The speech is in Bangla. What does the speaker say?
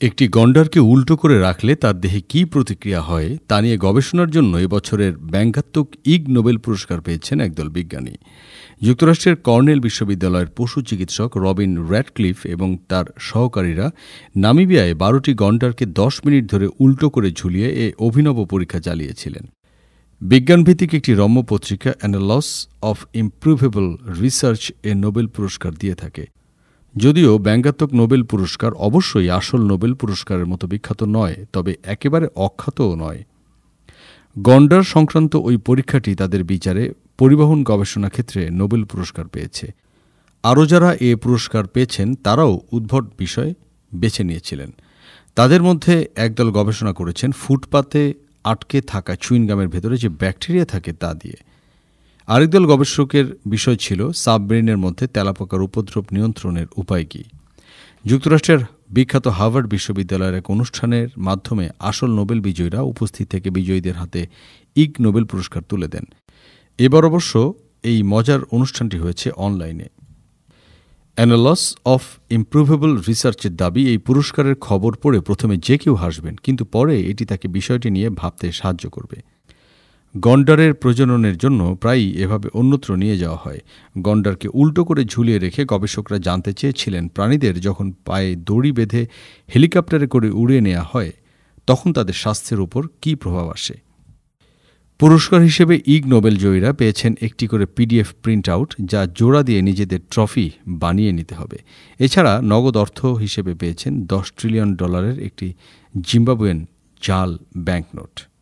একটি গন্ডারকে উল্টো করে রাখলে তার দেহে কী প্রতিক্রিয়া হয় তা নিয়ে গবেষণার জন্য এবছরের ব্যঙ্গাত্মক ইগ নোবেল পুরস্কার পেয়েছেন একদল বিজ্ঞানী। যুক্তরাষ্ট্রের কর্নেল বিশ্ববিদ্যালয়ের পশু চিকিৎসক রবিন র্যাডক্লিফ এবং তার সহকারীরা নামিবিয়ায় ১২টি গন্ডারকে ১০ মিনিট ধরে উল্টো করে ঝুলিয়ে এ অভিনব পরীক্ষা চালিয়েছিলেন। বিজ্ঞানভিত্তিক একটি রম্য পত্রিকা অ্যানালস অফ ইমপ্রুভেবল রিসার্চ এ নোবেল পুরস্কার দিয়ে থাকে। যদিও ব্যঙ্গাত্মক নোবেল পুরস্কার অবশ্যই আসল নোবেল পুরস্কারের মতো বিখ্যাত নয়, তবে একেবারে অখ্যাতও নয়। গন্ডার সংক্রান্ত ওই পরীক্ষাটি তাদের বিচারে পরিবহন গবেষণা ক্ষেত্রে নোবেল পুরস্কার পেয়েছে। আরও যারা এ পুরস্কার পেয়েছেন তারাও উদ্ভট বিষয় বেছে নিয়েছিলেন। তাদের মধ্যে একদল গবেষণা করেছেন ফুটপাতে আটকে থাকা চুইনগামের ভেতরে যে ব্যাকটেরিয়া থাকে তা দিয়ে। আরেক দল গবেষকের বিষয় ছিল সাবমেরিনের মধ্যে তেলাপোকার উপদ্রব নিয়ন্ত্রণের উপায় কী। যুক্তরাষ্ট্রের বিখ্যাত হার্ভার্ড বিশ্ববিদ্যালয়ের এক অনুষ্ঠানের মাধ্যমে আসল নোবেল বিজয়ীরা উপস্থিত থেকে বিজয়ীদের হাতে ইগ নোবেল পুরস্কার তুলে দেন। এবার অবশ্য এই মজার অনুষ্ঠানটি হয়েছে অনলাইনে। অ্যানালস অফ ইমপ্রুভেবল রিসার্চের দাবি, এই পুরস্কারের খবর পড়ে প্রথমে যে কেউ হাসবেন, কিন্তু পরে এটি তাকে বিষয়টি নিয়ে ভাবতে সাহায্য করবে। গন্ডারের প্রজননের জন্য প্রায়ই এভাবে অন্যত্র নিয়ে যাওয়া হয়। গন্ডারকে উল্টো করে ঝুলিয়ে রেখে গবেষকরা জানতে চেয়েছিলেন প্রাণীদের যখন পায়ে দড়ি বেঁধে হেলিকপ্টারে করে উড়িয়ে নেওয়া হয় তখন তাদের স্বাস্থ্যের উপর কী প্রভাব আসে। পুরস্কার হিসেবে ইগ নোবেল জয়ীরা পেয়েছেন একটি করে পিডিএফ প্রিন্ট আউট, যা জোড়া দিয়ে নিজেদের ট্রফি বানিয়ে নিতে হবে। এছাড়া নগদ অর্থ হিসেবে পেয়েছেন $10 ট্রিলিয়ন একটি জিম্বাবুয়েন জাল ব্যাংকনোট।